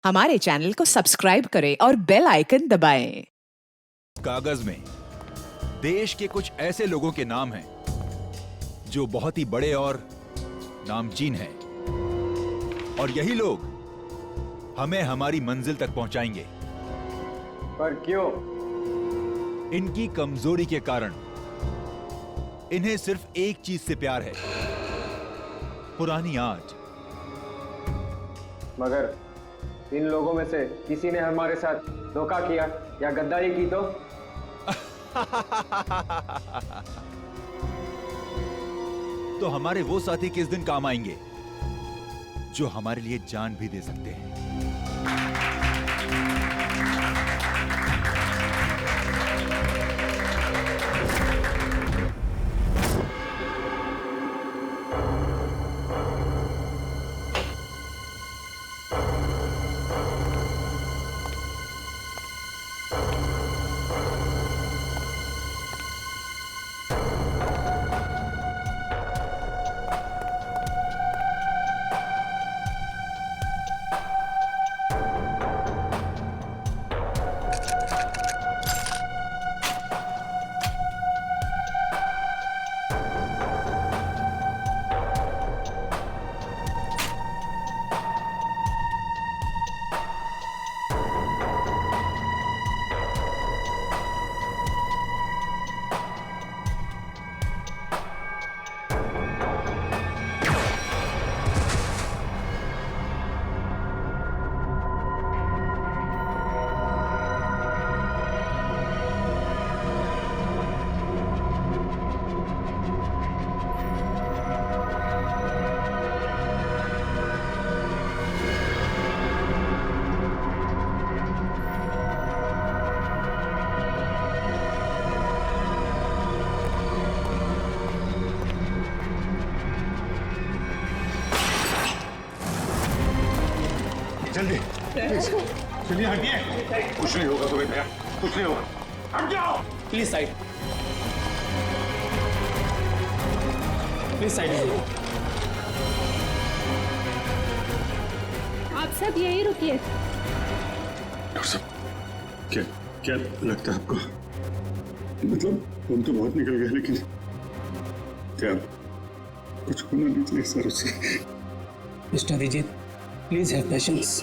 हमारे चैनल को सब्सक्राइब करें और बेल आइकन दबाएं। कागज में देश के कुछ ऐसे लोगों के नाम हैं जो बहुत ही बड़े और नामचीन हैं, और यही लोग हमें हमारी मंजिल तक पहुंचाएंगे। पर क्यों? इनकी कमजोरी के कारण इन्हें सिर्फ एक चीज से प्यार है, पुरानी आग। मगर इन लोगों में से किसी ने हमारे साथ धोखा किया या गद्दारी की तो हमारे वो साथी किस दिन काम आएंगे जो हमारे लिए जान भी दे सकते हैं। जल्दी प्लीज चलिए, हटिए। कुछ नहीं होगा तुम्हें भैया, कुछ नहीं होगा। हट जाओ प्लीज साइड, प्लीज साइड। आप सब यही रुकिए। डॉक्टर साहब, क्या क्या लगता है आपको? मतलब हम तो बहुत निकल गए, लेकिन क्या कुछ होना नहीं चाहिए सर उसे? Mister Abhijit, please have patience.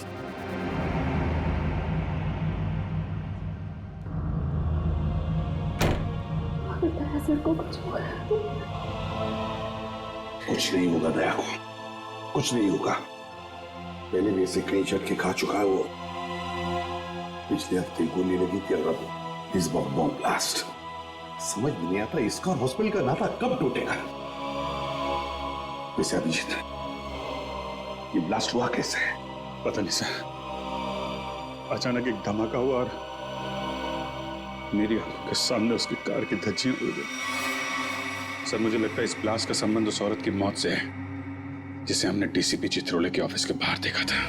Sir को कुछ नहीं होगा दया को, कुछ नहीं होगा। पहले भी ऐसे कई झटके खा चुका है वो। पिछले हफ्ते गोली लगी थी और अब इस बार बॉम्ब ब्लास्ट। समझ में नहीं आता इसका और हॉस्पिटल का नाता कब टूटेगा। वैसे अभिजीत, ये ब्लास्ट हुआ कैसे है? पता नहीं सर, अचानक एक धमाका हुआ और मेरी आंखों के सामने उसकी कार की धज्जियां उड़ गई। सर मुझे लगता है इस ब्लास्ट का संबंध उस औरत की मौत से है जिसे हमने डीसीपी चित्रोले के ऑफिस के बाहर देखा था।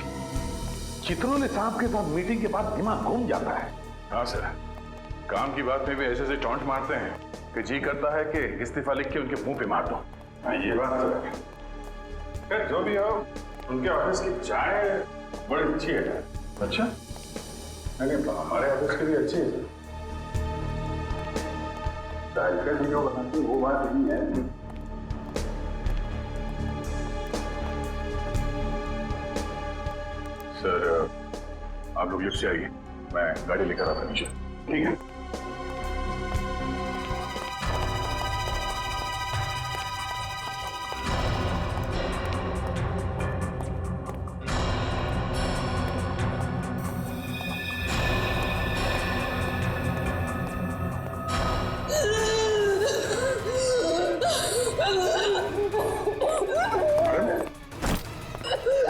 चित्रोले साहब के साथ मीटिंग के बाद दिमाग घूम जाता है। हाँ सर, काम की बात में भी ऐसे टॉन्ट मारते हैं कि जी करता है कि इस्तीफा लिख के उनके मुंह पे मार दो। हाँ ये बात है। जो भी हो, उनके ऑफिस की चाय बड़ी अच्छी है। अच्छा? नहीं, हमारे ऑफिस की भी अच्छी है। चाय का भी जो बनाती वो बात नहीं है। सर, आप लोग लिफ्ट से आइए, मैं गाड़ी लेकर आता नीचे। ठीक है।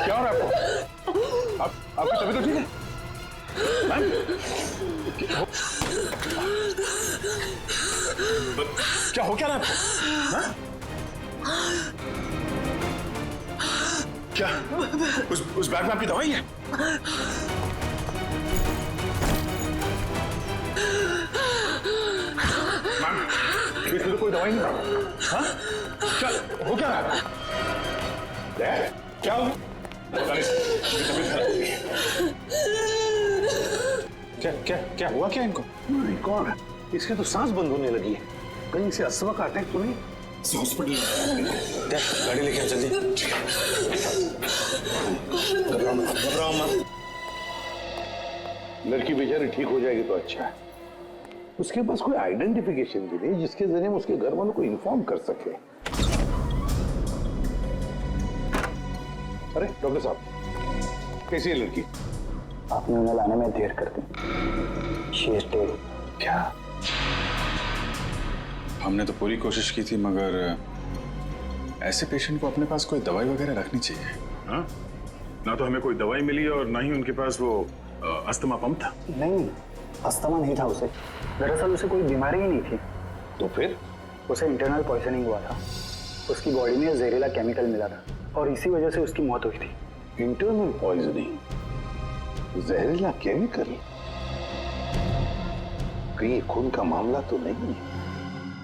क्या हो रहा है आपको? आपकी तबीयत तो ठीक है? मैम? क्या हो क्या रहा है आपको? हाँ? क्या उस बैग में आपकी दवाई है? मैम, इसमें तो कोई दवाई नहीं था। हाँ? क्या हो क्या रहा है? क्या हो? पता नहीं, मेरी तबीयत खराब हो गई। क्या क्या क्या हुआ क्या इनको? नहीं, कौन है? इसके तो सांस बंद होने लगी है। कहीं से अस्थमा का अटैक तो नहीं? हॉस्पिटल क्या गाड़ी लेके आओ जल्दी। घबराओ मत। लड़की बेचारी ठीक हो जाएगी तो अच्छा है। उसके पास कोई आइडेंटिफिकेशन भी नहीं जिसके जरिए हम उसके घर वालों को इन्फॉर्म कर सके। अरे डॉक्टर साहब, कैसी है लड़की? आपने उन्हें लाने में देर कर दी। She is dead. क्या? हमने तो पूरी कोशिश की थी, मगर ऐसे पेशेंट को अपने पास कोई दवाई वगैरह रखनी चाहिए। हाँ? ना तो हमें कोई दवाई मिली और ना ही उनके पास वो अस्थमा पंप था। नहीं, अस्थमा नहीं था उसे। दरअसल उसे कोई बीमारी ही नहीं थी। तो फिर? उसे इंटरनल पॉइजनिंग हुआ था। उसकी बॉडी में जहरीला केमिकल मिला था और इसी वजह से उसकी मौत हुई थी। Internal poisoning? जहरीला केमिकल? कहीं खून का मामला तो नहीं है?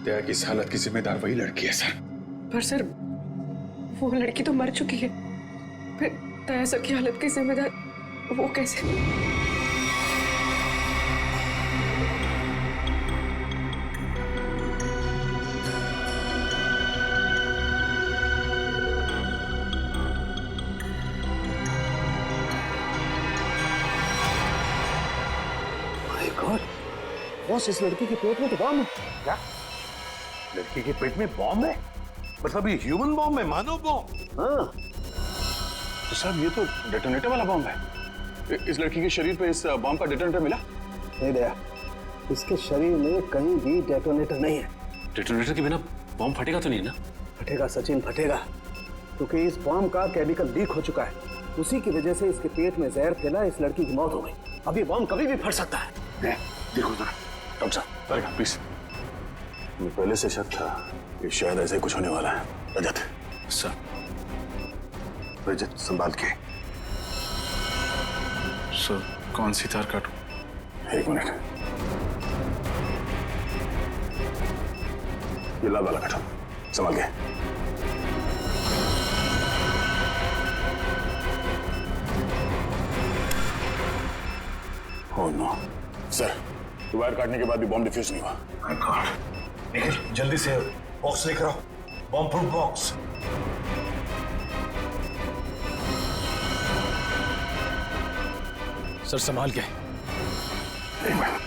दया की इस हालत की जिम्मेदार वही लड़की है सर। पर सर, वो लड़की तो मर चुकी है। फिर दया सर की हालत की जिम्मेदार वो कैसे? माय गॉड, बॉस इस लड़की के पेट में तो बॉम्ब है। क्या? लड़की के पेट में बॉम्ब है? मतलब ये ह्यूमन बॉम्ब है, मानव बॉम्ब? हाँ। तो साहब ये तो डेटोनेटर वाला बॉम्ब है। इस लड़की के शरीर पे इस बॉम्ब का डेटोनेटर मिला? नहीं दया, इसके शरीर में कहीं भी डेटोनेटर नहीं है। डेटोनेटर के बिना बॉम्ब फटेगा तो नहीं ना? फटेगा सचिन, फटेगा, क्योंकि इस बॉम्ब का केमिकल लीक हो चुका है। उसी की वजह से इसके पेट में जहर फैला, इस लड़की की मौत हो गई। अब ये बॉम्ब कभी भी फट सकता है। देखो जरा। डॉक्टर साहब, अरे प्लीज। मुझे पहले से शक था कि शायद ऐसे कुछ होने वाला है। रजत सर, रजत संभाल के। सर कौन सी तार काटूं? एक मिनट, ये लाल वाला काटो, संभाल के। ओह नो सर, वायर काटने के बाद भी बॉम्ब डिफ्यूज नहीं हुआ। माय गॉड, निखिल जल्दी से बॉक्स लेकर आओ, बॉम्ब प्रूफ बॉक्स। सर संभाल के। एक मिनट,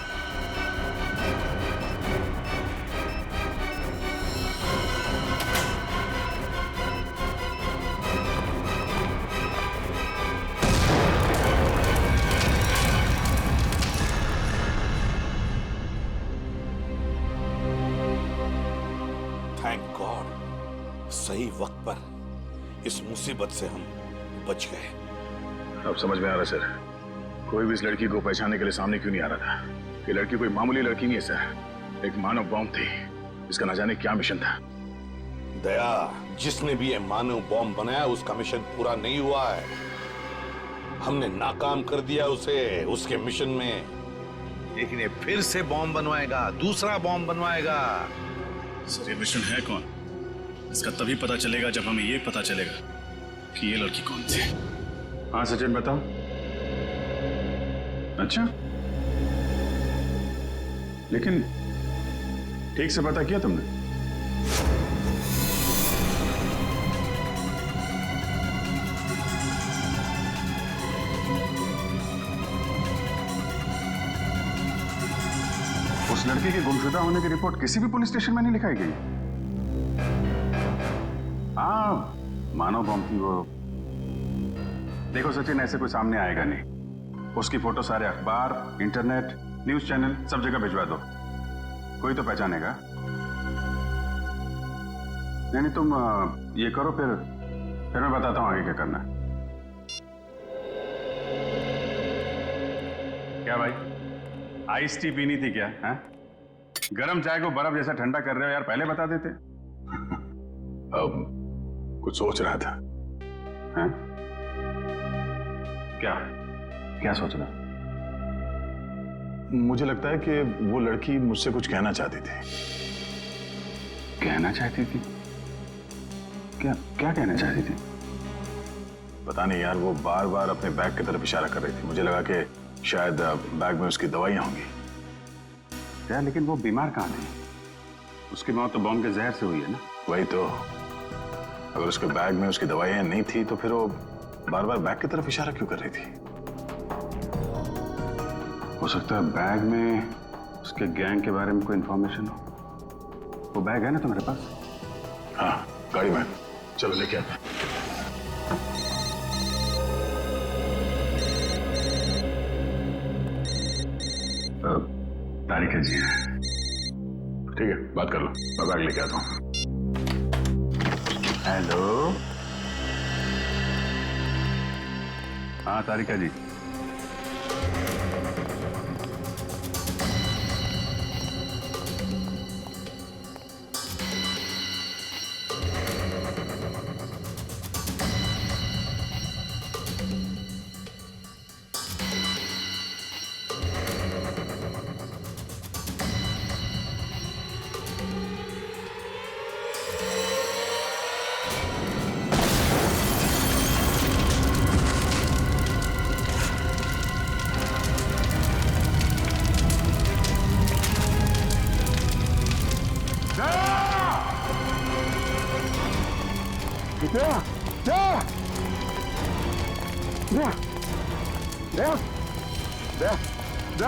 थैंक गॉड, सही वक्त पर इस मुसीबत से हम बच गए। अब समझ में आ रहा सर, कोई भी इस लड़की को पहचानने के लिए सामने क्यों नहीं आ रहा था। ये लड़की कोई मामूली लड़की नहीं है सर, एक मानव बॉम्ब थी। इसका न जाने क्या मिशन था। दया, जिसने भी ये मानव बॉम्ब बनाया उसका मिशन पूरा नहीं हुआ है। हमने नाकाम कर दिया उसे उसके मिशन में, लेकिन ये फिर से बॉम्ब बनवाएगा, दूसरा बॉम्ब बनवाएगा। सर ये मिशन है कौन? इसका तभी पता चलेगा जब हमें ये पता चलेगा कि ये लड़की कौन थी। हाँ सचिन बताओ। अच्छा, लेकिन ठीक से पता किया तुमने? उस लड़के के गुमशुदा होने की रिपोर्ट किसी भी पुलिस स्टेशन में नहीं लिखाई गई। हाँ, मानव बॉम्ब थी वो। देखो सचिन, ऐसे कोई सामने आएगा नहीं। उसकी फोटो सारे अखबार, इंटरनेट, न्यूज चैनल सब जगह भिजवा दो, कोई तो पहचानेगा। नहीं तुम ये करो, फिर मैं बताता हूँ आगे क्या करना है। क्या भाई, आइस टी पीनी थी क्या? है गरम चाय को बर्फ जैसा ठंडा कर रहे हो यार, पहले बता देते। अब कुछ सोच रहा था। हैं? क्या क्या सोच रहा? मुझे लगता है कि वो लड़की मुझसे कुछ कहना चाहती थी। कहना चाहती थी? क्या क्या कहना चाहती थी? पता नहीं यार, वो बार बार अपने बैग की तरफ इशारा कर रही थी। मुझे लगा कि शायद बैग में उसकी दवाइयां होंगी। यार लेकिन वो बीमार कहाँ थी? उसकी मौत तो बॉम्ब के जहर से हुई है ना। वही तो, अगर उसके बैग में उसकी दवाइयां नहीं थी तो फिर वो बार बार बैग की तरफ इशारा क्यों कर रही थी? हो सकता है बैग में उसके गैंग के बारे में कोई इंफॉर्मेशन हो। वो बैग है ना तुम्हारे पास? हाँ, गाड़ी में। चलो लेके आते हैं। तारिका जी हैं। ठीक है, बात कर लो, मैं बैग लेके आता हूँ। हेलो। हाँ तारिका जी।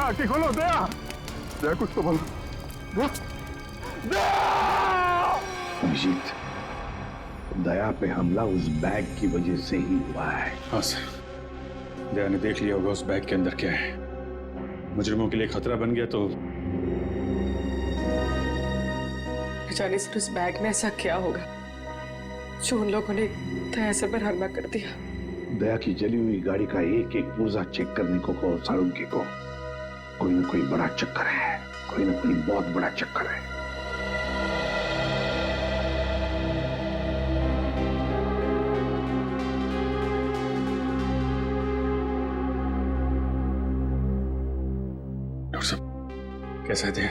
आंखें खोलो, दया दया, कुछ तो बोलो। अभिजीत, दया पे हमला उस बैग की वजह से ही हुआ है। हाँ सर, दया ने देख लिया होगा उस बैग के अंदर क्या है। मुजरिमों के लिए खतरा बन गया तो जाने सर उस बैग में ऐसा क्या होगा जो उन लोगों ने दया पर हमला कर दिया। दया की जली हुई गाड़ी का एक एक पुर्जा चेक करने को कहो साळुंखे को। कोई ना कोई बड़ा चक्कर है, कोई ना कोई बहुत बड़ा चक्कर है। डॉक्टर साहब कैसे थे?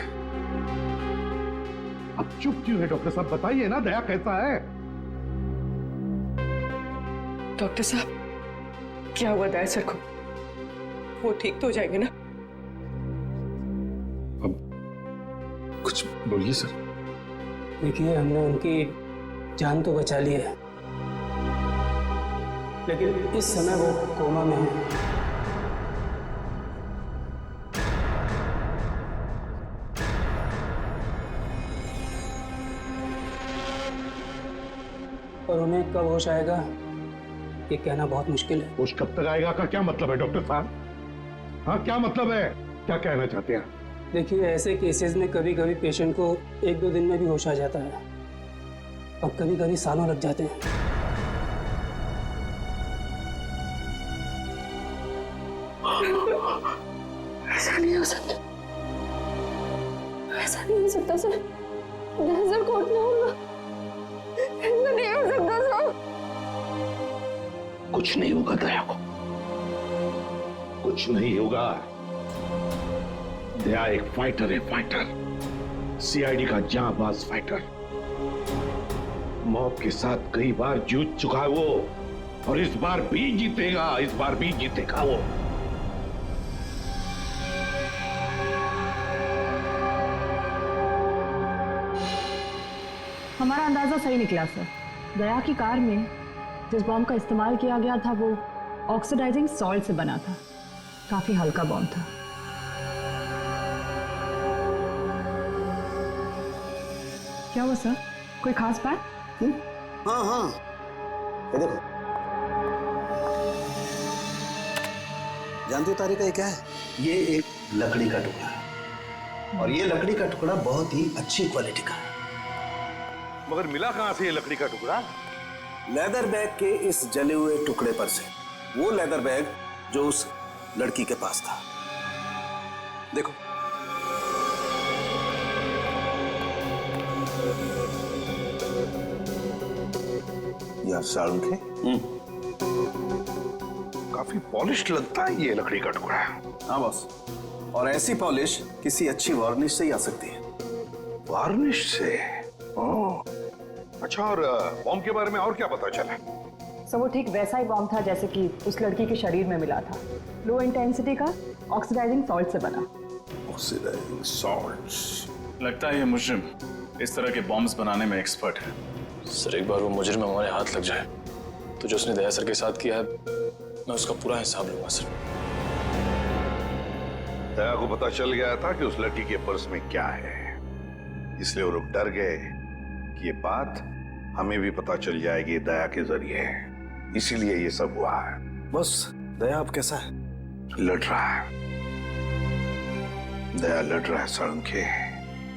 अब चुप क्यों है डॉक्टर साहब? बताइए ना, दया कैसा है? डॉक्टर साहब, क्या हुआ दया सर को? वो ठीक तो हो जाएंगे ना? अब कुछ बोलिए सर। देखिए, हमने उनकी जान तो बचा ली है, लेकिन इस समय वो कोमा में है। और उन्हें कब होश आएगा ये कहना बहुत मुश्किल है। होश कब तक आएगा का क्या मतलब है डॉक्टर साहब? हाँ, क्या मतलब है? क्या कहना चाहते हैं? देखिए, ऐसे केसेस में कभी कभी पेशेंट को 1-2 दिन में भी होश आ जाता है और कभी कभी सालों लग जाते हैं। ऐसा नहीं हो सकता, ऐसा नहीं हो सकता सर। नजर को उठना होगा, ऐसा नहीं हो सकता सर। कुछ नहीं होगा दया को, कुछ नहीं होगा। दया एक फाइटर है, फाइटर, सीआईडी का जांबाज फाइटर। मौत के साथ कई बार जूझ चुका है वो, और इस बार भी जीतेगा, इस बार भी जीतेगा वो। हमारा अंदाजा सही निकला सर। दया की कार में जिस बॉम्ब का इस्तेमाल किया गया था वो ऑक्सीडाइजिंग सॉल्ट से बना था। काफी हल्का बॉम्ब था। क्या हुआ सर? कोई खास बात? हाँ हाँ, ये देखो। जानते हो तारिका, ये क्या है? ये एक लकड़ी का टुकड़ा है, और ये लकड़ी का टुकड़ा बहुत ही अच्छी क्वालिटी का है। मगर मिला कहां से ये लकड़ी का टुकड़ा? लेदर बैग के इस जले हुए टुकड़े पर से। वो लेदर बैग जो उस लड़की के पास था। देखो, यार साळुंखे, काफी पॉलिश लगता है ये लकड़ी का टुकड़ा। हाँ बॉस, और ऐसी पॉलिश किसी अच्छी वार्निश से ही आ सकती है। वार्निश से? ओह, अच्छा। और बॉम्ब के बारे में और क्या पता चला? सो वो ठीक वैसा ही बॉम्ब था जैसे कि उस लड़की के शरीर में मिला था। लो इंटेंसिटी का ऑक्सीडाइजिंग सॉल्ट से बना। Oxidising salts. लगता है ये मुजरिम इस तरह के बॉम्ब्स बनाने में एक्सपर्ट है। सर एक बार वो मुजरिम हमारे हाथ लग जाए तो जो उसने दया सर के साथ किया है मैं उसका पूरा हिसाब लूंगा सर। दया को पता चल गया था कि उस लड़की के पर्स में क्या है, इसलिए वो लोग डर गए कि ये बात हमें भी पता चल जाएगी दया के जरिए, इसीलिए ये सब हुआ है। बस दया अब कैसा है? लड़ रहा है, दया लड़ रहा है साळुंखे,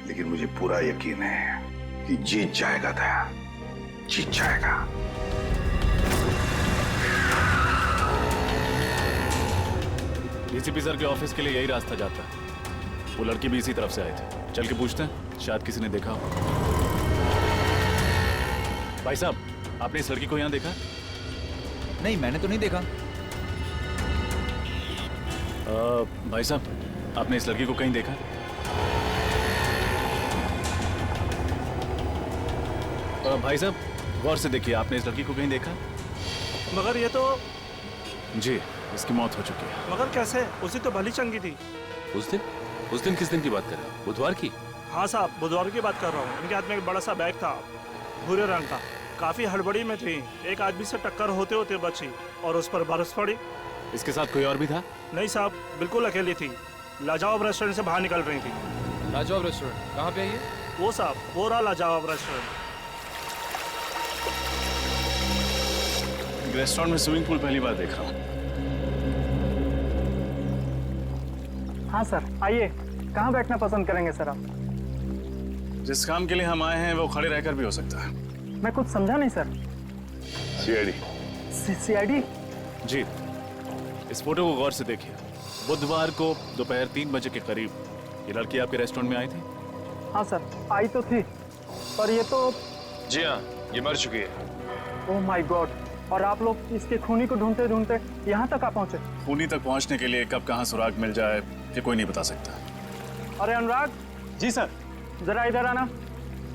लेकिन मुझे पूरा यकीन है कि जीत जाएगा दया, जीत जाएगा। डीसीपी सर के ऑफिस के लिए यही रास्ता जाता है। वो लड़की भी इसी तरफ से आई थी। चल के पूछते हैं, शायद किसी ने देखा हो। भाई साहब, आपने इस लड़की को यहाँ देखा? नहीं, मैंने तो नहीं देखा। भाई साहब, आपने इस लड़की को कहीं देखा? भाई साहब, गौर से देखिए, आपने इस लड़की को कहीं देखा? मगर ये तो जी, इसकी मौत हो चुकी है। मगर कैसे? उसी तो भली चंगी थी। उस दिन किस दिन की बात कर रहे हो? बुधवार की? हाँ साहब, बुधवार की बात कर रहा हूँ। इनके हाथ में एक बड़ा सा बैग था, भूरे रंग का। काफी हड़बड़ी में थी, एक आदमी से टक्कर होते होते बची और उस पर बरस पड़ी। इसके साथ कोई और भी था? नहीं साहब, बिल्कुल अकेली थी। लाजवाब रेस्टोरेंट से बाहर निकल रही थी। लाजवाब रेस्टोरेंट कहाँ पे है ये? वो साहब, वो रहा लाजवाब रेस्टोरेंट। रेस्टोरेंट में स्विमिंग पूल पहली बार देख रहा हूँ। हाँ सर, आइए। कहाँ बैठना पसंद करेंगे सर आप? जिस काम के लिए हम आए हैं वो खड़े रहकर भी हो सकता है। मैं कुछ समझा नहीं सर। सीआईडी। सीआईडी? जी, इस फोटो को गौर से देखिए। बुधवार को दोपहर 3 बजे के करीब ये लड़की आपके रेस्टोरेंट में आई थी? हाँ सर, आई तो थी, पर ये तो... जी हाँ, ये मर चुकी है। Oh my God! और आप लोग इसके खूनी को ढूंढते ढूंढते यहाँ तक आ पहुँचे? खूनी तक पहुँचने के लिए कब कहाँ सुराग मिल जाए ये कोई नहीं बता सकता। अरे अनुराग। जी सर। जरा इधर आना।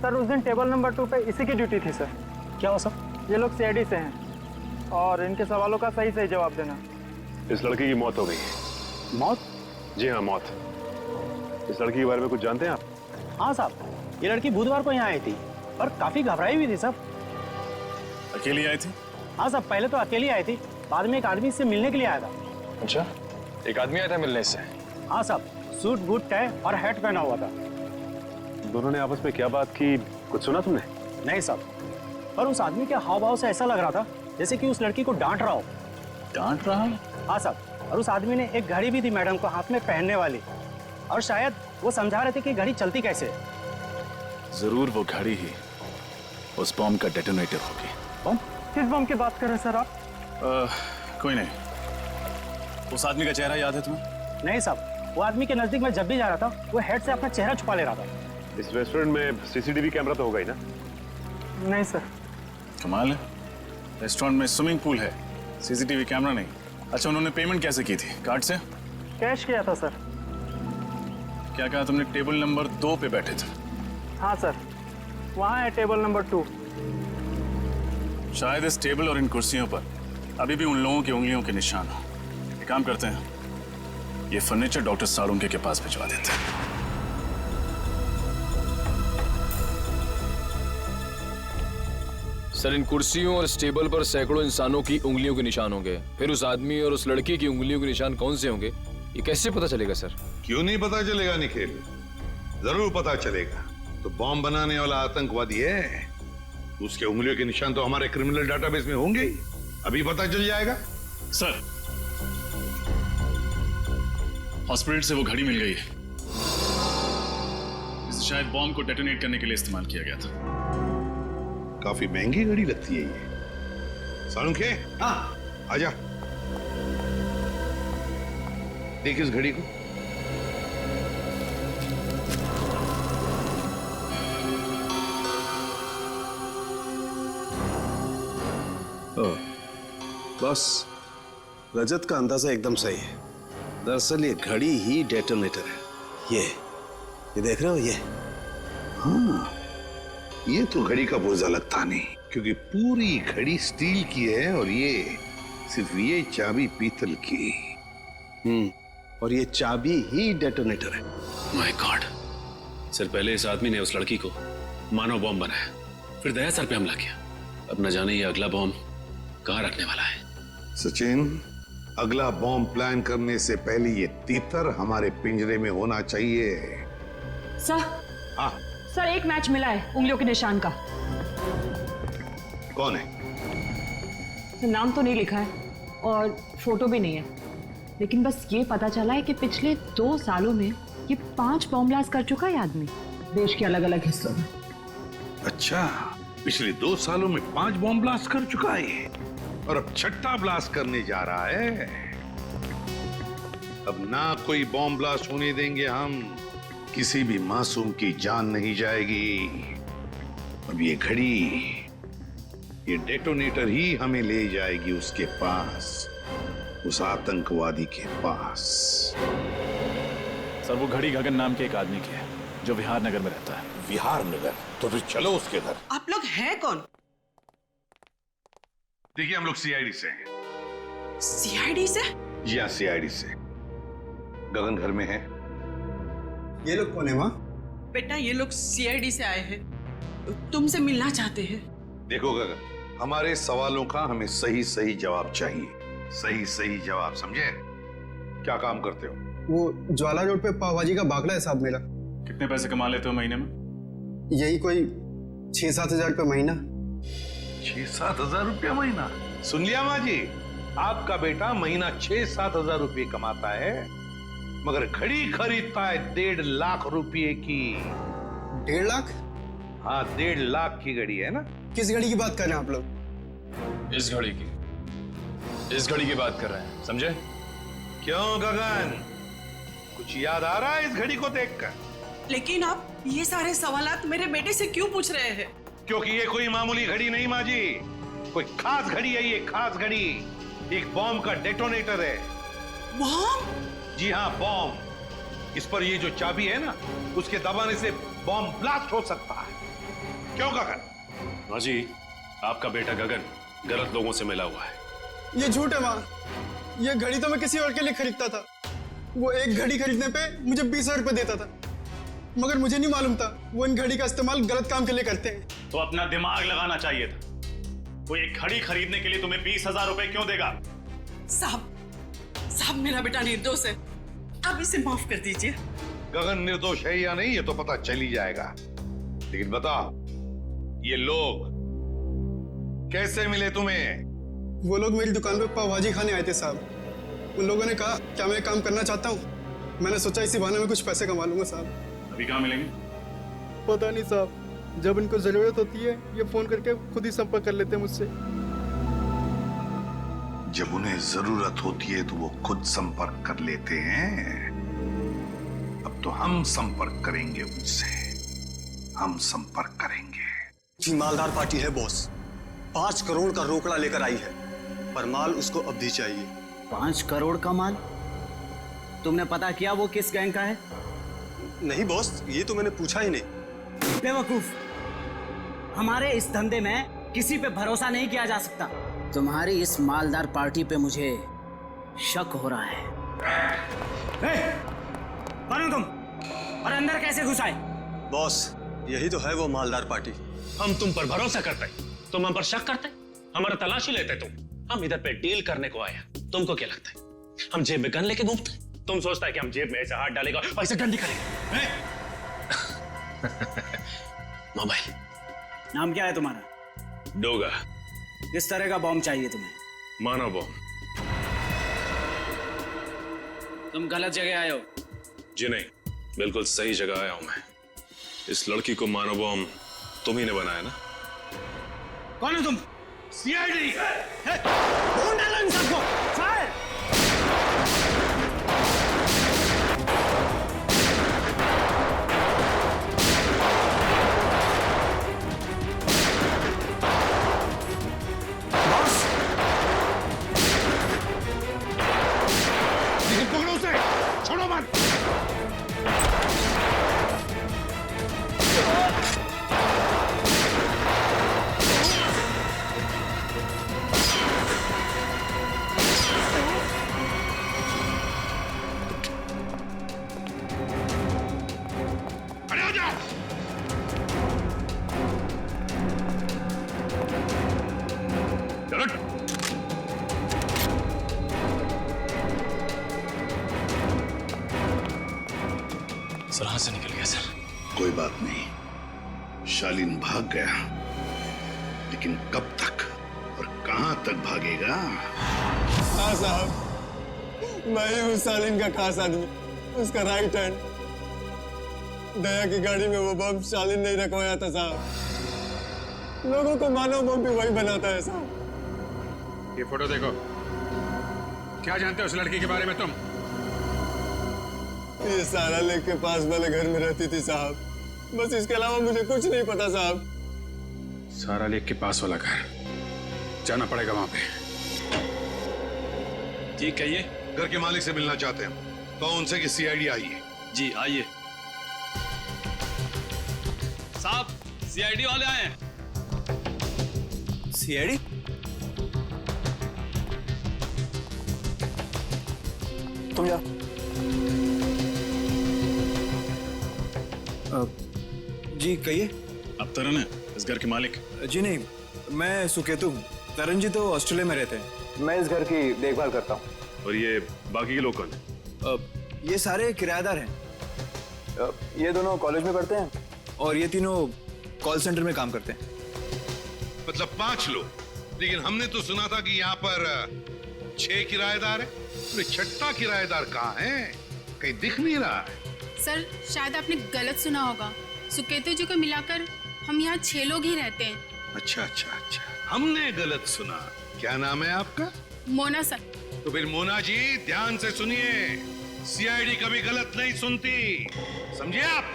सर, उस दिन टेबल नंबर 2 पे इसी की ड्यूटी थी सर। क्या हो सर? ये लोग सीआईडी से हैं और इनके सवालों का सही सही जवाब देना। इस लड़की की मौत हो गई। मौत? जी हाँ, मौत। इस लड़की के बारे में कुछ जानते हैं आप? हाँ साहब, ये लड़की बुधवार को यहाँ आई थी और काफी घबराई हुई थी साहब। अकेली आई थी? हाँ साहब, पहले तो अकेली आई थी, बाद में एक आदमी इससे मिलने के लिए आया था। अच्छा, एक आदमी आया था मिलने से? हाँ साहब, सूट बूट टाई और हैट पहना हुआ था। दोनों ने आपस में क्या बात की, कुछ सुना तुमने? नहीं साहब, पर उस आदमी के हाव भाव से ऐसा लग रहा था जैसे कि उस लड़की को डांट रहा हो। डांट रहा? हाँ साहब, और उस आदमी ने एक घड़ी भी दी मैडम को हाथ में पहनने वाली, और शायद वो समझा रहे थे कि घड़ी चलती कैसे है। जरूर वो घड़ी ही उस बॉम्ब का डेटोनेटर होगी। बॉम्ब? किस बम की बात कर रहे हैं सर आप? कोई नहीं। उस आदमी का चेहरा याद है तुम्हें? नहीं साहब, वो आदमी के नजदीक मैं जब भी जा रहा था वो हेड से अपना चेहरा छुपा ले रहा था। इस रेस्टोरेंट में सीसीटीवी कैमरा तो होगा ही ना? नहीं सर। कमाल है, रेस्टोरेंट में स्विमिंग पूल है, सीसीटीवी कैमरा नहीं। अच्छा, उन्होंने पेमेंट कैसे की थी? कार्ड से? कैश किया था सर। क्या कहा तुमने? टेबल नंबर 2 पे बैठे थे? हाँ सर, वहाँ है टेबल नंबर 2। शायद इस टेबल और इन कुर्सियों पर अभी भी उन लोगों की उंगलियों के निशान हो। एक काम करते हैं, ये फर्नीचर डॉक्टर साळुंखे के पास भिजवा देते हैं। सर, इन कुर्सियों और इस टेबल पर सैकड़ों इंसानों की उंगलियों के निशान होंगे, फिर उस आदमी और उस लड़की की उंगलियों के निशान कौन से होंगे ये कैसे पता चलेगा सर? क्यों नहीं पता चलेगा निखिल, जरूर पता चलेगा। तो बॉम्ब बनाने वाला आतंकवादी है, उसके उंगलियों के निशान तो हमारे क्रिमिनल डाटाबेस में होंगे ही, अभी पता चल जाएगा। सर, हॉस्पिटल से वो घड़ी मिल गई है, इसे शायद बॉम्ब को डेटोनेट करने के लिए इस्तेमाल किया गया था। काफी महंगी घड़ी लगती है ये। साळुंखे, हाँ आजा, देख इस घड़ी को। बस रजत का अंदाजा एकदम सही है। दरअसल ये घड़ी ही डेटोनेटर है। ये देख रहे हो ये? हाँ, ये तो घड़ी का पुर्जा लगता नहीं। क्योंकि पूरी घड़ी स्टील की है और ये सिर्फ ये चाबी पीतल की। और ये चाबी ही डेटोनेटर है। My God. सर, पहले इस आदमी ने उस लड़की को मानव बॉम्ब बनाया, फिर दया सर पे हमला किया। अब न जाने ये अगला बॉम्ब कहाँ रखने वाला है। सचिन, अगला बॉम्ब प्लान करने से पहले ये तीतर हमारे पिंजरे में होना चाहिए। सर, हाँ सर एक मैच मिला है उंगलियों के निशान का। कौन है? तो नाम तो नहीं लिखा है और फोटो भी नहीं है, लेकिन बस ये पता चला है कि पिछले 2 सालों में ये 5 बॉम्ब ब्लास्ट कर चुका है आदमी, देश के अलग अलग हिस्सों में। अच्छा, पिछले 2 सालों में 5 बॉम्ब ब्लास्ट कर चुका है ये, और अब 6ठा ब्लास्ट करने जा रहा है। अब ना कोई बॉम्ब ब्लास्ट होने देंगे हम, किसी भी मासूम की जान नहीं जाएगी। अब ये घड़ी, ये डेटोनेटर ही हमें ले जाएगी उसके पास, उस आतंकवादी के पास। सर, वो घड़ी गगन नाम के एक आदमी की है जो विहार नगर में रहता है। विहार नगर? तो फिर चलो उसके घर। आप लोग हैं कौन? देखिए, हम लोग सीआईडी से हैं। सीआईडी से? जी हाँ, सीआईडी से। गगन घर में है। ये लोग कौन है माँ? बेटा, ये लोग सीआईडी से आए हैं, तुमसे मिलना चाहते हैं। देखो गगन, हमारे सवालों का हमें सही सही जवाब चाहिए। सही सही जवाब, समझे? क्या काम करते हो? वो ज्वाला रोड पे पाव भाजी का बागला है साहब मेरा। कितने पैसे कमा लेते हो महीने में? यही कोई 6-7 हजार रुपये महीना। 6-7 हजार रुपया महीना? सुन लिया माँ जी, आपका बेटा महीना 6-7 हजार रुपये कमाता है, मगर घड़ी खरीदता है 1.5 लाख रुपये की। 1.5 लाख? हाँ, 1.5 लाख की घड़ी है ना। किस घड़ी की बात कर रहे हैं आप लोग? इस घड़ी की, इस घड़ी की बात कर रहे हैं, समझे? क्यों गगन, कुछ याद आ रहा है इस घड़ी को देखकर? लेकिन आप ये सारे सवालात मेरे बेटे से क्यों पूछ रहे हैं? क्योंकि ये कोई मामूली घड़ी नहीं माँ जी, कोई खास घड़ी है ये, खास घड़ी। एक बॉम्ब का डेटोनेटर है। बॉम्ब? जी हाँ, बॉम्ब। इस पर ये जो चाबी है ना, उसके दबाने से बॉम्ब ब्लास्ट हो सकता है। क्यों गगन? माँ जी, आपका बेटा गगन गलत लोगों से मिला हुआ है। ये झूठ है माँ, ये घड़ी तो मैं किसी और के लिए खरीदता था। वो एक घड़ी खरीदने पे मुझे 20,000 रुपये देता था, मगर मुझे नहीं मालूम था वो इन घड़ी का इस्तेमाल गलत काम के लिए करते हैं। तो अपना दिमाग लगाना चाहिए था। कोई एक घड़ी खरीदने के लिए तुम्हें 20,000 रुपए क्यों देगा? साहब, मेरा बेटा निर्दोष है, आप इसे माफ कर दीजिए। गगन निर्दोष है या नहीं ये तो पता चल ही जाएगा, लेकिन बताओ, ये लोग कैसे मिले तुम्हें? वो लोग मेरी दुकान पे पाव भाजी खाने आए थे साहब। उन लोगों ने कहा क्या मैं काम करना चाहता हूँ। मैंने सोचा इसी बहाने में कुछ पैसे कमा लूंगा साहब। अभी कहाँ मिलेंगे? पता नहीं साहब, जब इनको जरूरत होती है ये फोन करके खुद ही संपर्क कर लेते हैं मुझसे। जब उन्हें जरूरत होती है तो वो खुद संपर्क कर लेते हैं। अब तो हम संपर्क करेंगे उनसे, हम संपर्क करेंगे। जी, मालदार पार्टी है बॉस, 5 करोड़ का रोकड़ा लेकर आई है, पर माल उसको अब भी चाहिए। 5 करोड़ का माल? तुमने पता किया वो किस गैंग का है? नहीं बॉस, ये तो मैंने पूछा ही नहीं। बेवकूफ, हमारे इस धंधे में किसी पे भरोसा नहीं किया जा सकता। तुम्हारी इस मालदार पार्टी पे मुझे शक हो रहा है। कौन हो तुम और अंदर कैसे घुस आए? बॉस, यही तो है वो मालदार पार्टी। हम तुम पर भरोसा करते, तुम हम पर शक करते, हमारा तलाशी लेते तुम। हम इधर पे डील करने को आया, तुमको क्या लगता है हम जेब में गन लेके घूमते? तुम सोचता है कि हम जेब में ऐसे हाथ डालेगा और ऐसे डंडी करेंगे? मोबाइल। नाम क्या है तुम्हारा? डोगा। किस तरह का बॉम्ब चाहिए तुम्हें? मानव बॉम्ब। तुम गलत जगह आए हो। जी नहीं, बिल्कुल सही जगह आया हूं मैं। इस लड़की को मानव बॉम्ब तुम ही ने बनाया ना? कौन हो तुम? सीआईडी। ढूंढ डालो इन सबको। फायर! पकड़ो उसे, छोड़ो मत। सर हाथ से निकल गया सर। कोई बात नहीं, शालीन भाग गया, लेकिन कब तक और कहां तक भागेगा? हाँ साहब, मैं ही हूँ शालीन का खास आदमी, उसका राइट हैंड। दया की गाड़ी में वो बम शालीन नहीं रखवाया था साहब। लोगों को मानव बम भी वही बनाता है साहब। ये फोटो देखो। क्या जानते हो उस लड़की के बारे में तुम? ये सारा लेक के पास वाले घर में रहती थी साहब, बस इसके अलावा मुझे कुछ नहीं पता साहब। सारा लेक के पास वाला घर, जाना पड़ेगा वहां पे। ठीक है, ये घर के मालिक से मिलना चाहते हैं तो उनसे कि सीआईडी आई है। जी आइए साहब, सीआईडी वाले आए हैं। सीआईडी? तुम जा। जी कहिए। अब तरन है इस घर के मालिक? जी नहीं, मैं सुकेतु हूँ। तरन जी तो ऑस्ट्रेलिया में रहते हैं। मैं इस घर की देखभाल करता हूँ। और ये बाकी के लोग कौन हैं? ये सारे किराएदार हैं। ये दोनों कॉलेज में पढ़ते हैं और ये तीनों कॉल सेंटर में काम करते हैं। मतलब 5 लोग, लेकिन हमने तो सुना था कि यहाँ पर 6 किराएदार हैं। तो छठा किराएदार कहाँ है? कहीं दिख नहीं रहा है। सर शायद आपने गलत सुना होगा। सुकेतु जी को मिलाकर हम यहाँ 6 लोग ही रहते हैं। अच्छा अच्छा अच्छा, हमने गलत सुना। क्या नाम है आपका? मोना सर। तो फिर मोना जी ध्यान से सुनिए, सीआईडी कभी गलत नहीं सुनती, समझे आप?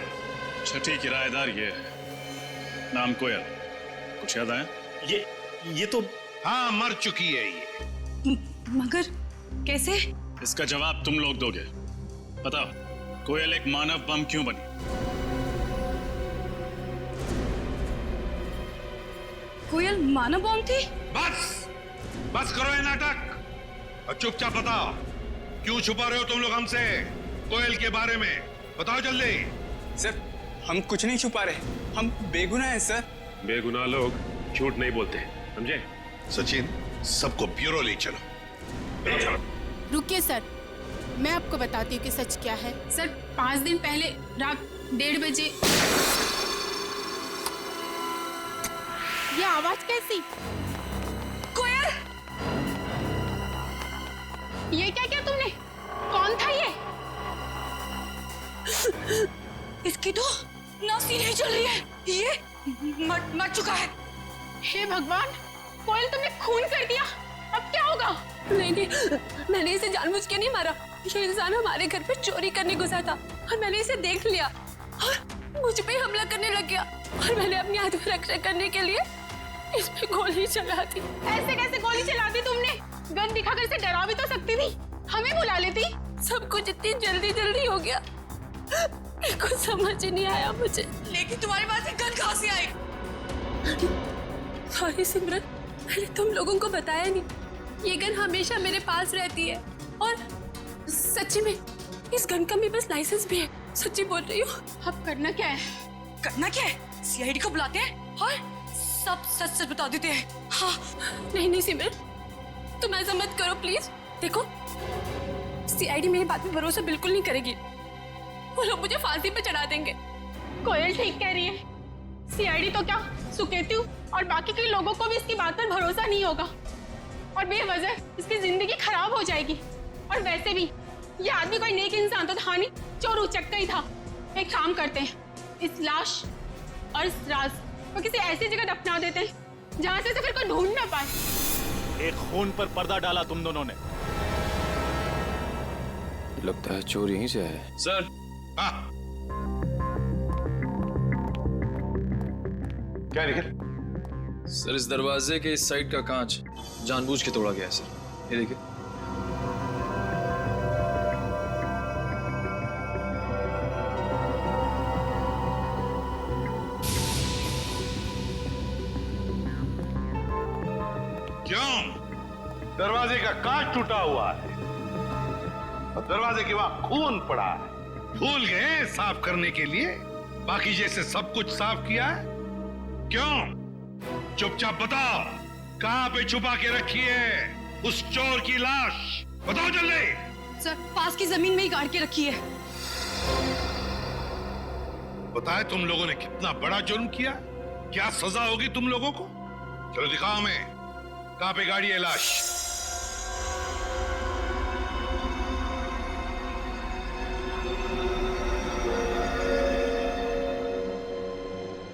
छठी किराएदार ये है, नाम कोयल। कुछ याद आया? ये तो हाँ, मर चुकी है ये। मगर कैसे? इसका जवाब तुम लोग दोगे। बताओ, कोयल एक मानव बम क्यों बनी? कोयल मानव बम थी? बस करो ये नाटक और चुपचाप बताओ, क्यों छुपा रहे हो तुम लोग हमसे कोयल के बारे में? बताओ जल्दी। सर हम कुछ नहीं छुपा रहे, हम बेगुनाह हैं सर। बेगुनाह लोग झूठ नहीं बोलते, समझे? सचिन, सबको ब्यूरो ले चलो। रुकिए सर, मैं आपको बताती हूँ कि सच क्या है। सर 5 दिन पहले रात 1:30 बजे ये आवाज कैसी? कोयल! ये क्या किया तुमने? कौन था ये? इसकी तो नासी नहीं चल रही है, ये मर चुका है। हे भगवान, कोयल तुमने खून कर दिया, अब क्या होगा? नहीं, मैंने इसे जानबूझ के नहीं मारा। ये इंसान हमारे घर पे चोरी करने घुसा था और मैंने इसे देख लिया और मुझ पे हमला करने लग गया और मैंने अपनी आत्मरक्षा करने के लिए इस पे गोली चला दी। ऐसे कैसे गोली चला दी तुमने? गन दिखाकर इसे डरा भी तो सकती थी, हमें बुला लेती। सब कुछ इतनी जल्दी हो गया, कुछ समझ ही नहीं आया मुझे। लेकिन तुम्हारे पास गन कहाँ से आई? सॉरी सिमरन, मैंने तुम लोगों को बताया नहीं। ये गन हमेशा मेरे पास रहती है और सच्ची में इस गन का मेरे पास लाइसेंस भी है। सच्ची बोल रही हूँ। अब करना क्या है? करना क्या है? सीआईडी को बुलाते हैं और सब सच बता देते हैं। हाँ। नहीं सिमरन, तुम ऐसा मत करो प्लीज। देखो, सीआईडी मेरी बात में भरोसा बिल्कुल नहीं करेगी, वो लोग मुझे फांसी पे चढ़ा देंगे। कोयल ठीक कह रही है, सीआईडी तो क्या, सुकेतु और बाकी के लोगों को भी इसकी बात पर भरोसा नहीं होगा और बेवजह इसकी जिंदगी खराब हो जाएगी। और वैसे भी ये आदमी कोई नेक इंसान तो था नहीं, चोर उचक्का ही था। एक काम करते हैं, इस लाश और इस राज को किसी ऐसी जगह दफना देते हैं जहां से फिर कोई ढूंढ ना पाए। एक खून पर पर्दा डाला तुम दोनों ने। लगता है चोर यहीं से आया है। सर। क्या निकल? सर इस दरवाजे के इस साइड का कांच जानबूझ के तोड़ा गया है सर, ये देखिए। क्यों? दरवाजे का कांच टूटा हुआ है और दरवाजे के वहां खून पड़ा है। भूल गए साफ करने के लिए? बाकी जैसे सब कुछ साफ किया है? क्यों? चुपचाप बताओ, कहां पे छुपा के रखी है उस चोर की लाश? बताओ जल्दी। सर पास की जमीन में ही गाड़ के रखी है। बताए तुम लोगों ने कितना बड़ा जुर्म किया, क्या सजा होगी तुम लोगों को। चलो दिखाओ हमें, कहां पे गाड़ी है लाश।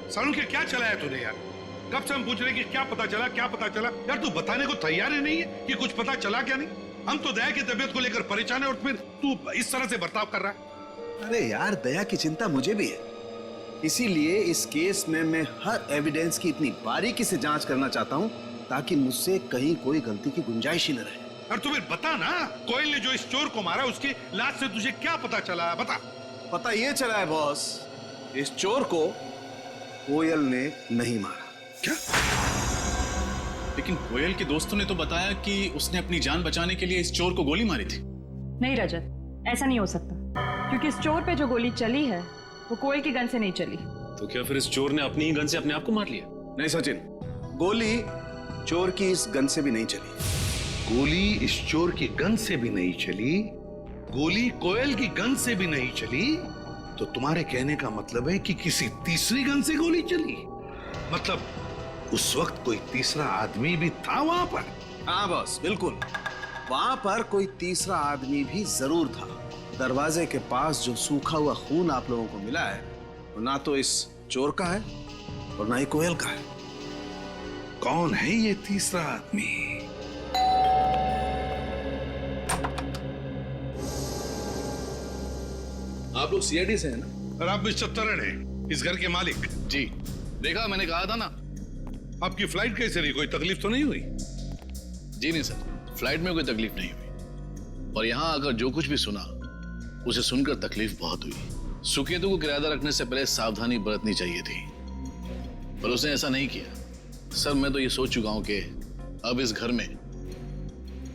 सालू के क्या चलाया तूने यार? कब से हम पूछ रहे कि क्या पता चला, क्या पता चला। यार तू बताने को तैयार ही नहीं है कि कुछ पता चला क्या नहीं। हम तो दया की तबीयत को लेकर परेशान है और फिर तू इस तरह से बर्ताव कर रहा है। अरे यार, दया की चिंता मुझे भी है, इसीलिए इस केस में मैं हर एविडेंस की इतनी बारीकी से जांच करना चाहता हूं ताकि मुझसे कहीं कोई गलती की गुंजाइश ही न रहे। और तू फिर बता ना, कोयल ने जो इस चोर को मारा उसकी लाश से तुझे क्या पता चला, बता। पता ये चला है बॉस, इस चोर को कोयल ने नहीं मारा। क्या? लेकिन कोयल के दोस्तों ने तो बताया कि उसने अपनी जान बचाने के लिए इस चोर को गोली मारी थी। नहीं रजत, ऐसा नहीं हो सकता, क्योंकि इस चोर पे जो गोली चली है वो कोयल की गन से नहीं चली। तो क्या फिर इस चोर ने अपनी ही गन से अपने आप को मार लिया? नहीं सचिन, गोली चोर की इस गन से भी नहीं चली। गोली इस चोर की गन से भी नहीं चली, गोली कोयल की गन से भी नहीं चली, तो तुम्हारे कहने का मतलब है कि किसी तीसरी गन से गोली चली। मतलब उस वक्त कोई तीसरा आदमी भी था वहां पर। हाँ बॉस, बिल्कुल, वहां पर कोई तीसरा आदमी भी जरूर था। दरवाजे के पास जो सूखा हुआ खून आप लोगों को मिला है वो ना तो इस चोर का है और ना ही कोयल का है। कौन है ये तीसरा आदमी? आप लोग सीआईडी से हैं ना? और आप मिस्टर तरन हैं, इस घर के मालिक? जी, देखा, मैंने कहा था ना। आपकी फ्लाइट कैसे रही, कोई तकलीफ तो नहीं हुई? जी नहीं सर, फ्लाइट में कोई तकलीफ नहीं हुई, और यहाँ आकर जो कुछ भी सुना उसे सुनकर तकलीफ बहुत हुई। सुकेतु को किराएदार रखने से पहले सावधानी बरतनी चाहिए थी, पर उसने ऐसा नहीं किया। सर, मैं तो ये सोच चुका हूं कि अब इस घर में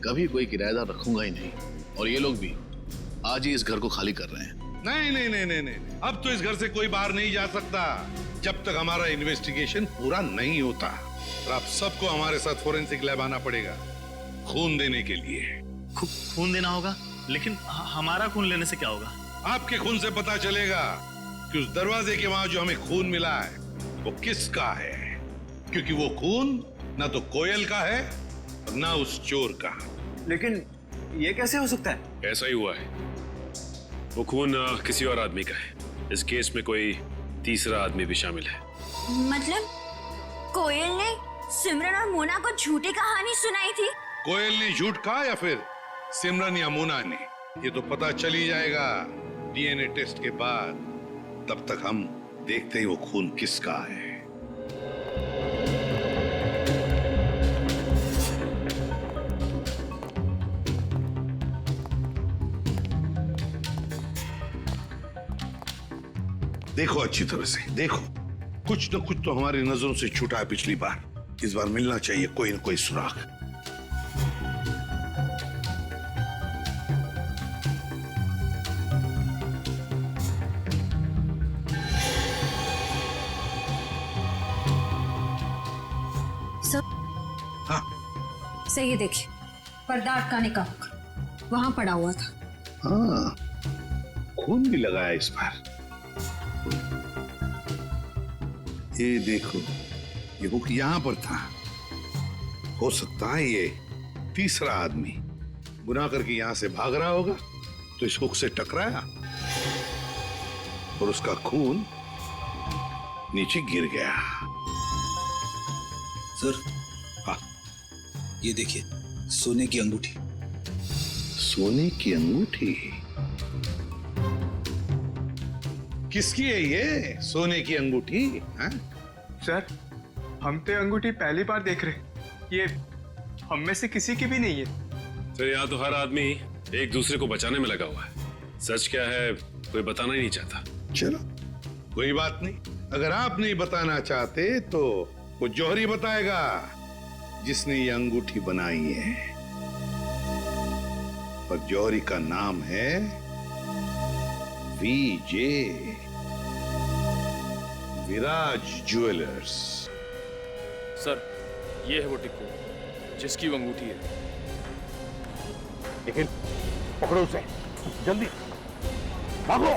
कभी कोई किराएदार रखूंगा ही नहीं, और ये लोग भी आज ही इस घर को खाली कर रहे हैं। नहीं नहीं नहीं नहीं नहीं, अब तो इस घर से कोई बाहर नहीं जा सकता जब तक हमारा इन्वेस्टिगेशन पूरा नहीं होता। और आप सबको हमारे साथ फोरेंसिक लैब आना पड़ेगा खून देने के लिए। खून देना होगा? लेकिन हमारा खून लेने से क्या होगा? आपके खून से पता चलेगा कि उस दरवाजे के वहां जो हमें खून मिला है वो किसका है, क्योंकि वो खून ना तो कोयल का है और ना उस चोर का। लेकिन ये कैसे हो सकता है? ऐसा ही हुआ है, वो खून किसी और आदमी का है। इस केस में कोई तीसरा आदमी भी शामिल है। मतलब कोयल ने सिमरन और मोना को झूठी कहानी सुनाई थी? कोयल ने झूठ कहा या फिर सिमरन या मोना ने, ये तो पता चल ही जाएगा डीएनए टेस्ट के बाद। तब तक हम देखते हैं वो खून किसका है। देखो अच्छी तरह से देखो, कुछ न कुछ तो हमारी नजरों से छूटा है पिछली बार। इस बार मिलना चाहिए कोई न कोई सुराग। हाँ। सही है, देखिए पर्दा अटकाने का हुक वहां पड़ा हुआ था। हाँ, खून भी लगाया इस बार। ये देखो, ये हुक यहां पर था। हो सकता है ये तीसरा आदमी गुनाह करके यहां से भाग रहा होगा, तो इस हुक से टकराया और उसका खून नीचे गिर गया। सर, हाँ, ये देखिए, सोने की अंगूठी। सोने की अंगूठी? किसकी है ये सोने की अंगूठी? हाँ? सर, हम तो अंगूठी पहली बार देख रहे, ये हम में से किसी की भी नहीं है। सर, यहाँ तो हर आदमी एक दूसरे को बचाने में लगा हुआ है। सच क्या है कोई बताना ही नहीं चाहता। चलो कोई बात नहीं, अगर आप नहीं बताना चाहते तो वो जौहरी बताएगा जिसने ये अंगूठी बनाई है। और जौहरी का नाम है वीजे, विराज ज्वेलर्स। सर, ये है वो टिक्कू जिसकी वो अंगूठी है। लेकिन पकड़ो उसे, जल्दी भागो।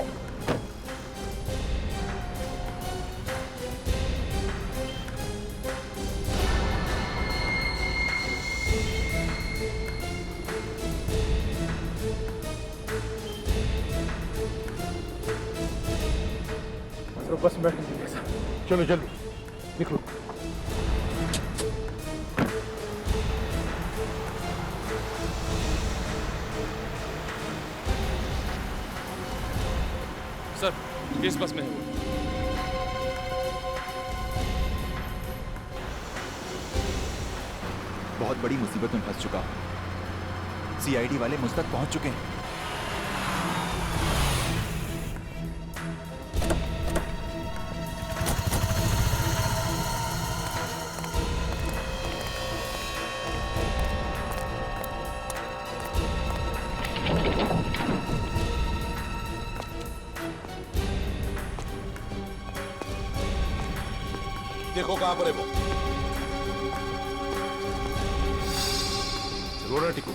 बस में बैठने दीजिए सर। चलो जल्दी निकलो। सर इस बस में है वो। बहुत बड़ी मुसीबत में फंस चुका हूं। सीआईडी वाले मुझ तक पहुंच चुके हैं। देखो कहां पर है वो। रोना टिको,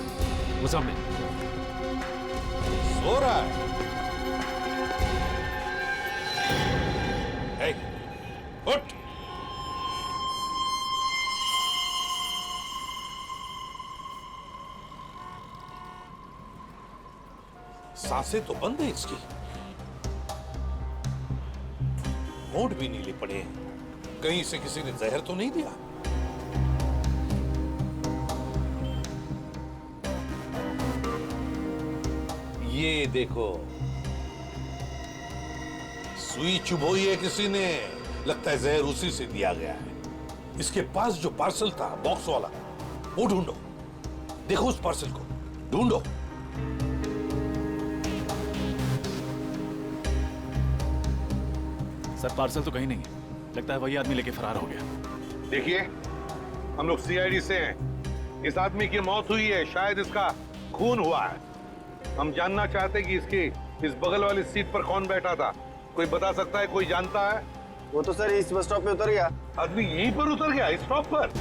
वो सामने सो रहा है। हे, उठ। सांसें तो बंद है इसकी, होंठ भी नीले पड़े हैं। कहीं से किसी ने जहर तो नहीं दिया? ये देखो, सुई चुभोई है किसी ने। लगता है जहर उसी से दिया गया है। इसके पास जो पार्सल था बॉक्स वाला, वो ढूंढो। देखो उस पार्सल को ढूंढो। सर पार्सल तो कहीं नहीं है। लगता है वही आदमी लेके फरार हो गया। देखिए, हम लोग सीआईडी से हैं। इस आदमी की मौत हुई है, शायद इसका खून हुआ है। हम जानना चाहते कि इसकी इस बगल वाली सीट पर कौन बैठा था। कोई बता सकता है? कोई जानता है? वो तो सर इस बस स्टॉप पे उतर गया। आदमी यहीं पर उतर गया, इस स्टॉप पर?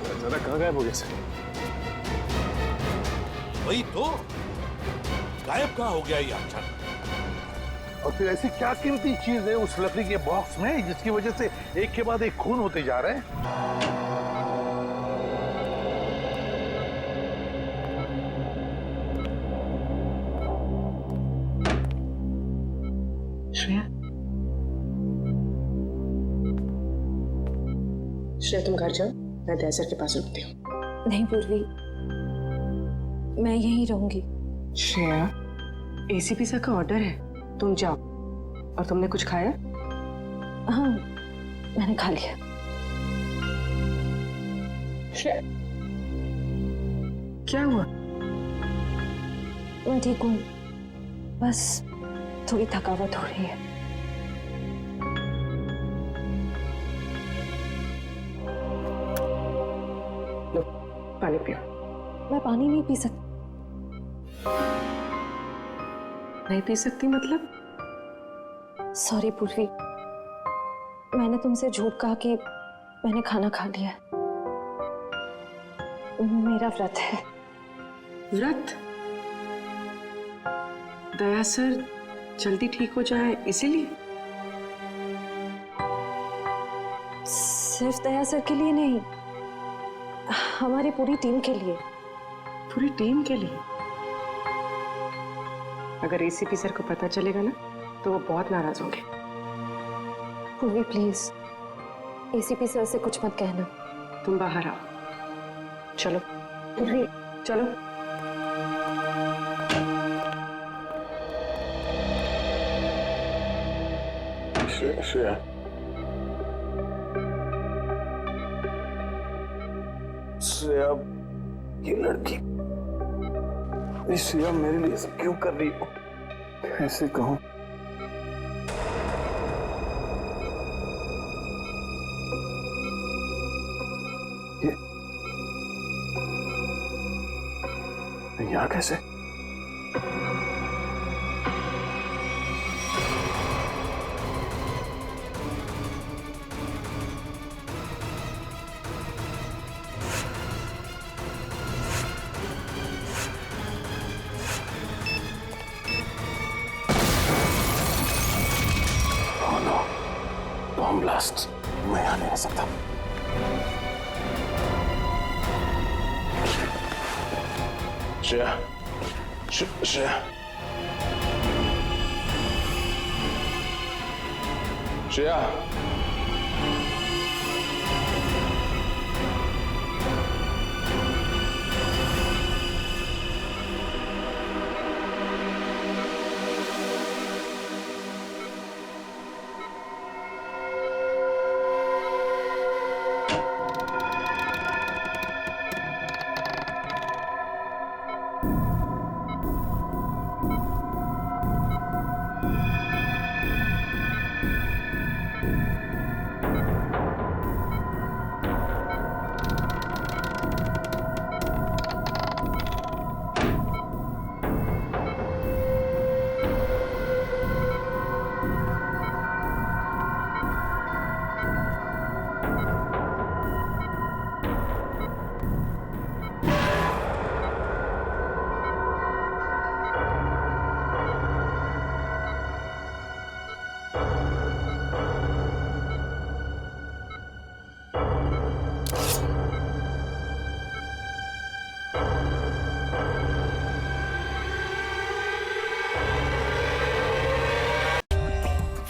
अचानक कहाँ गायब हो गया सर? वही तो, गायब कहाँ हो गया ये अचानक? और फिर ऐसी क्या कीमती चीज है उस लकड़ी के बॉक्स में जिसकी वजह से एक के बाद एक खून होते जा रहे हैं? श्रेया, श्रेया तुम घर जाओ, मैं दया सर के पास रुकती हूँ। नहीं पूर्वी, मैं यहीं रहूंगी। श्रेया, एसीपी सर का ऑर्डर है, तुम जाओ। और तुमने कुछ खाया? हाँ, मैंने खा लिया। श्रेया, क्या हुआ? मैं ठीक हूँ, बस थोड़ी थकावट हो रही है। लो, पानी पियो। मैं पानी नहीं पी सकती। नहीं पी सकती मतलब? सॉरी पूर्वी, मैंने तुमसे झूठ कहा कि मैंने खाना खा लिया। मेरा व्रत है। व्रत? दया सर जल्दी ठीक हो जाए इसीलिए? सिर्फ दया सर के लिए नहीं, हमारी पूरी टीम के लिए। पूरी टीम के लिए? अगर एसीपी सर को पता चलेगा ना तो वो बहुत नाराज होंगे। पूर्वी प्लीज, एसीपी सर से कुछ मत कहना। तुम बाहर आओ। चलो पूर्वी, चलो। श्रेया, श्रेया, ये लड़की, श्रेया मेरे लिए सब क्यों कर रही हो? कैसे कहूं? यहाँ कैसे? ब्लास्ट। मैं यहाँ नहीं रह सकता। Shreya, Shreya, Shreya,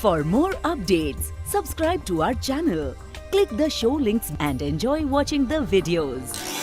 For more updates, subscribe to our channel, click the show links and enjoy watching the videos.